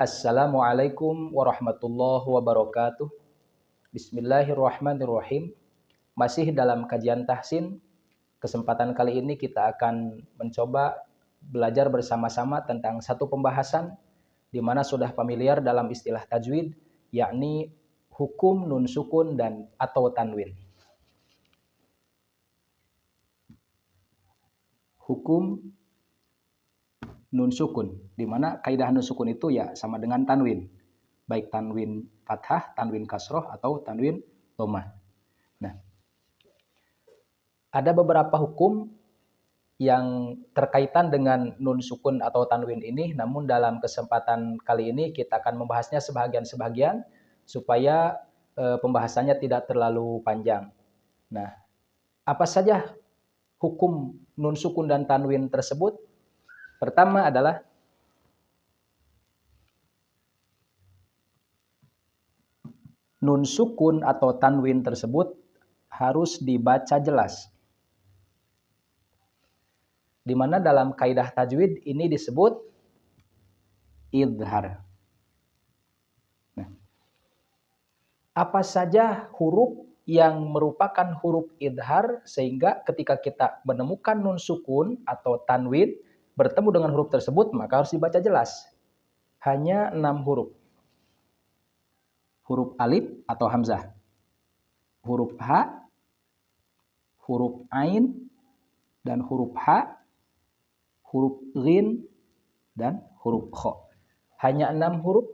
Assalamualaikum warahmatullahi wabarakatuh. Bismillahirrahmanirrahim. Masih dalam kajian tahsin. Kesempatan kali ini kita akan mencoba belajar bersama-sama tentang satu pembahasan di mana sudah familiar dalam istilah tajwid, yakni hukum nun sukun dan atau tanwin. Hukum nun sukun, di mana kaidah nun sukun itu ya sama dengan tanwin. Baik tanwin fathah, tanwin kasroh, atau tanwin dhammah. Nah, ada beberapa hukum yang terkaitan dengan nun sukun atau tanwin ini, namun dalam kesempatan kali ini kita akan membahasnya sebahagian-sebahagian supaya pembahasannya tidak terlalu panjang. Nah, apa saja hukum nun sukun dan tanwin tersebut? Pertama adalah nun sukun atau tanwin tersebut harus dibaca jelas. Di mana dalam kaidah tajwid ini disebut idhar. Nah, apa saja huruf yang merupakan huruf idhar sehingga ketika kita menemukan nun sukun atau tanwin bertemu dengan huruf tersebut maka harus dibaca jelas. Hanya 6 huruf. Huruf alif atau hamzah, huruf ha, huruf ain, dan huruf ha, huruf ghin, dan huruf kho. Hanya 6 huruf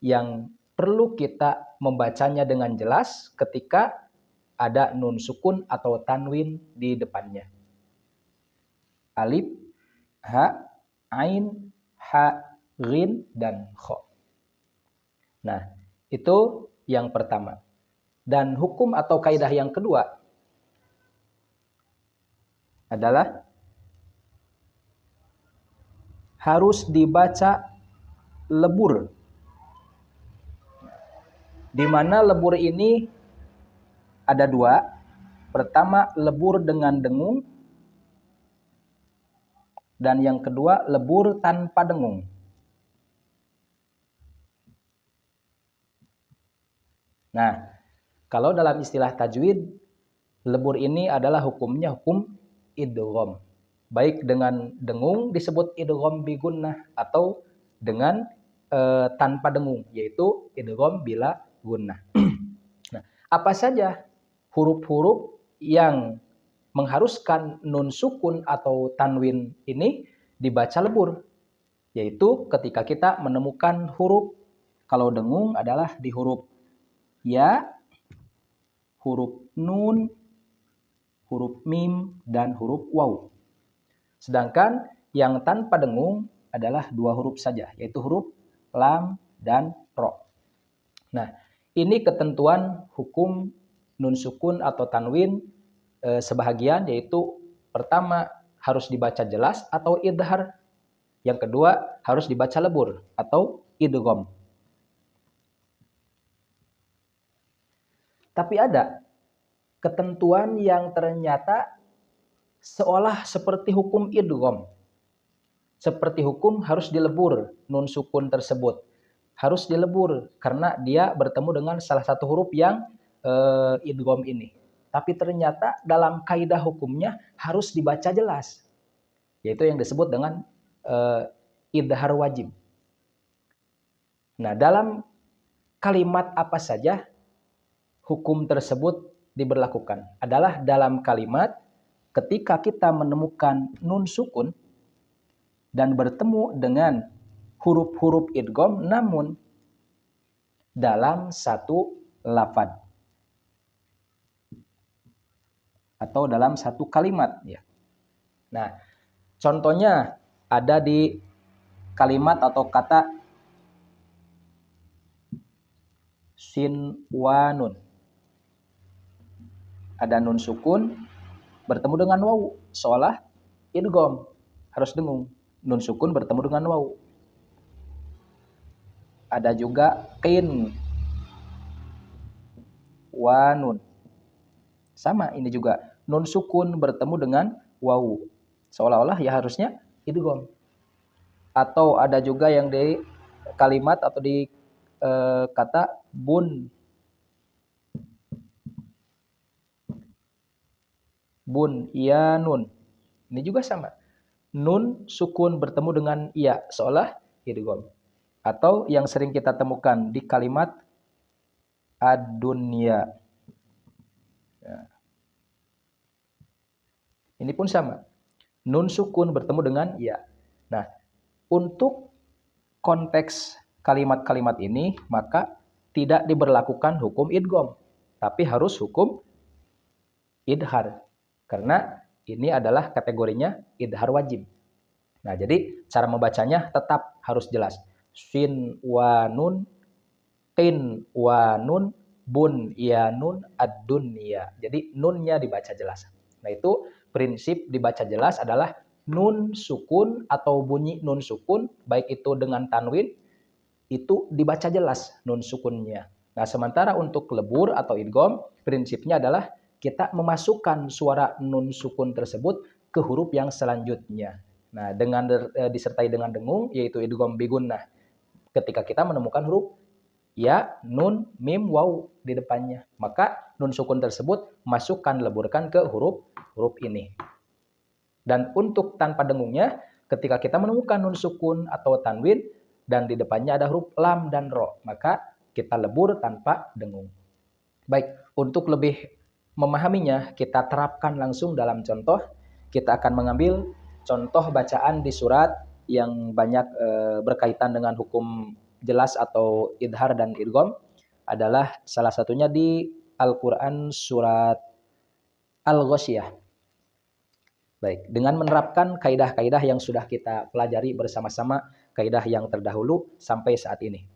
yang perlu kita membacanya dengan jelas ketika ada nun sukun atau tanwin di depannya. Alif, ha, ain, ha, ghin, dan kho. Nah, itu yang pertama. Dan hukum atau kaidah yang kedua adalah harus dibaca lebur. Di mana lebur ini ada 2. Pertama, lebur dengan dengung. Dan yang kedua, lebur tanpa dengung. Nah, kalau dalam istilah tajwid, lebur ini adalah hukumnya hukum idgham. Baik dengan dengung disebut idgham bi gunnah atau dengan tanpa dengung, yaitu idgham bila gunnah. Nah, apa saja huruf-huruf yang mengharuskan nun sukun atau tanwin ini dibaca lebur? Yaitu ketika kita menemukan huruf, kalau dengung adalah di huruf ya, huruf nun, huruf mim, dan huruf waw. Sedangkan yang tanpa dengung adalah 2 huruf saja, yaitu huruf lam dan ro. Nah, ini ketentuan hukum nun sukun atau tanwin sebahagian, yaitu pertama harus dibaca jelas atau idhar. Yang kedua harus dibaca lebur atau idgham. Tapi ada ketentuan yang ternyata seolah seperti hukum idgham. Seperti hukum harus dilebur nun sukun tersebut. Harus dilebur karena dia bertemu dengan salah satu huruf yang idgham ini. Tapi ternyata dalam kaidah hukumnya harus dibaca jelas. Yaitu yang disebut dengan idhar wajib. Nah, dalam kalimat apa saja hukum tersebut diberlakukan? Adalah dalam kalimat ketika kita menemukan nun sukun dan bertemu dengan huruf-huruf idgham namun dalam satu lafaz atau dalam satu kalimat, ya. Nah, contohnya ada di kalimat atau kata sinwanun. Ada nun sukun bertemu dengan waw, seolah idgham, harus dengung. Nun sukun bertemu dengan waw. Ada juga qin wanun. Sama ini juga nun sukun bertemu dengan waw, seolah-olah ya harusnya idgham. Atau ada juga yang di kalimat atau di kata bunyanun. Ini juga sama. Nun sukun bertemu dengan ya seolah idgham. Atau yang sering kita temukan di kalimat ad-dunya. Ya. Ini pun sama. Nun sukun bertemu dengan ya. Nah, untuk konteks kalimat-kalimat ini maka tidak diberlakukan hukum idgham, tapi harus hukum idhar. Karena ini adalah kategorinya idhar wajib. Nah, jadi cara membacanya tetap harus jelas. Shin wa nun, qin wa nun, bun ya nun, ad-dunya. Jadi nunnya dibaca jelas. Nah, itu prinsip dibaca jelas adalah nun sukun atau bunyi nun sukun, baik itu dengan tanwin, itu dibaca jelas nun sukunnya. Nah, sementara untuk lebur atau idgham, prinsipnya adalah kita memasukkan suara nun sukun tersebut ke huruf yang selanjutnya. Nah, dengan disertai dengan dengung, yaitu idgham bi gunnah. Ketika kita menemukan huruf ya, nun, mim, waw di depannya, maka nun sukun tersebut masukkan, leburkan ke huruf ini. Dan untuk tanpa dengungnya, ketika kita menemukan nun sukun atau tanwin dan di depannya ada huruf lam dan ro, maka kita lebur tanpa dengung. Baik, untuk lebih memahaminya, kita terapkan langsung dalam contoh. Kita akan mengambil contoh bacaan di surat yang banyak berkaitan dengan hukum jelas atau idhar dan idgham, adalah salah satunya di Al-Quran surat Al-Ghasyiyah. Baik, dengan menerapkan kaidah-kaidah yang sudah kita pelajari bersama-sama, kaidah yang terdahulu sampai saat ini.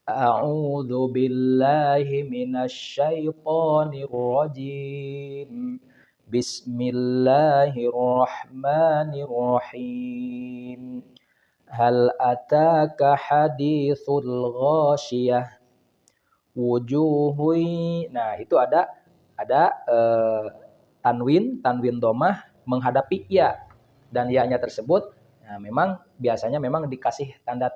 A'udzu billahi minasyaitonir rajim. Bismillahirrahmanirrahim. Hal ataka hadithul ghasyiyah. Wujuhui. Nah, itu ada tanwin domah menghadapi ya, dan ya-nya tersebut memang biasanya memang dikasih tanda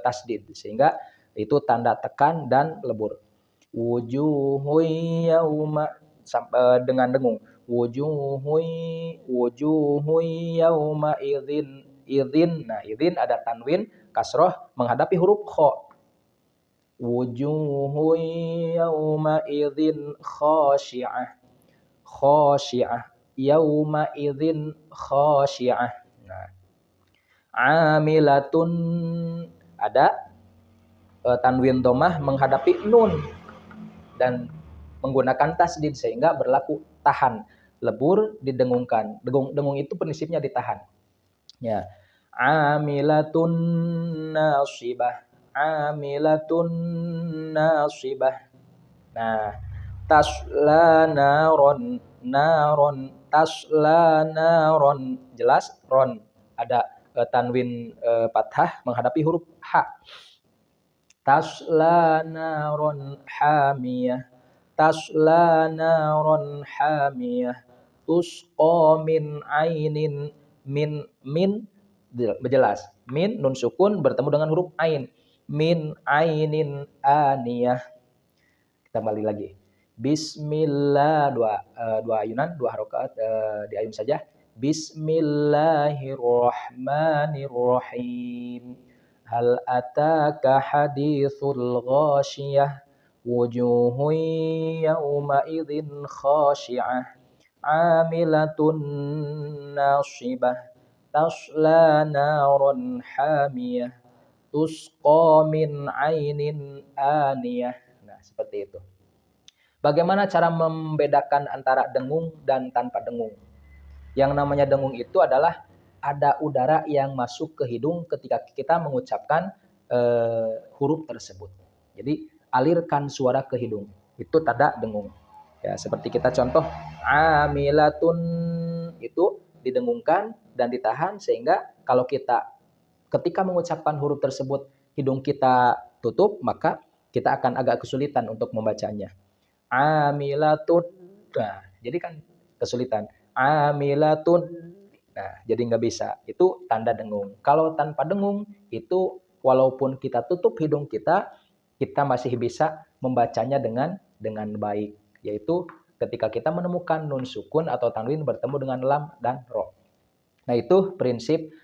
tasdid, sehingga itu tanda tekan dan lebur. Wujuhu yauma dengan dengung. Wujuhu yauma idzin. Nah, idzin ada tanwin kasroh menghadapi huruf kha. Wujuhu yauma idzin khashi'ah. Khashi'ah. Yauma idzin khashi'ah. Nah, amilatun ada tanwin domah menghadapi nun dan menggunakan tasdid sehingga berlaku tahan, lebur didengungkan. Dengung itu prinsipnya ditahan. Ya. Amilatun nasibah. Amilatun nasibah. Nah, tasla naron tasla naron, jelas ron ada tanwin fathah menghadapi huruf ha. Tasla naron hamiyah. Tasla naron hamiyah. Tusqa min ainin min jelas. Min nun sukun bertemu dengan huruf ain. Min ainin aniyah. Kita kembali lagi. Bismillah, dua ayunan, dua harokat diayun saja. Bismillahirrahmanirrahim. Hal ataka hadithul ghasyiyah. Wujuhun yawma idzin khashi'ah. Amilatun nasibah. Tasla naron hamiyah. Tusqa min ainin aniyah. Nah, seperti itu. Bagaimana cara membedakan antara dengung dan tanpa dengung? Yang namanya dengung itu adalah ada udara yang masuk ke hidung ketika kita mengucapkan huruf tersebut. Jadi alirkan suara ke hidung. Itu tanda dengung. Ya, seperti kita contoh amilatun, itu didengungkan dan ditahan sehingga kalau kita ketika mengucapkan huruf tersebut hidung kita tutup, maka kita akan agak kesulitan untuk membacanya. Amilatun. Nah, jadi kan kesulitan. Amilatun. Nah, jadi nggak bisa. Itu tanda dengung. Kalau tanpa dengung, itu walaupun kita tutup hidung kita, kita masih bisa membacanya dengan baik. Yaitu ketika kita menemukan nun sukun atau tanwin bertemu dengan lam dan ro. Nah, itu prinsip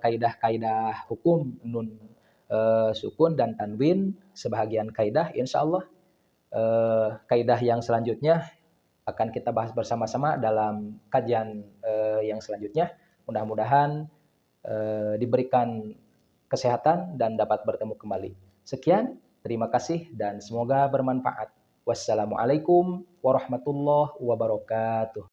kaidah-kaidah hukum nun sukun dan tanwin, sebahagian kaidah. Insya Allah kaidah yang selanjutnya akan kita bahas bersama-sama dalam kajian yang selanjutnya. Mudah-mudahan diberikan kesehatan dan dapat bertemu kembali. Sekian, terima kasih dan semoga bermanfaat. Wassalamualaikum warahmatullahi wabarakatuh.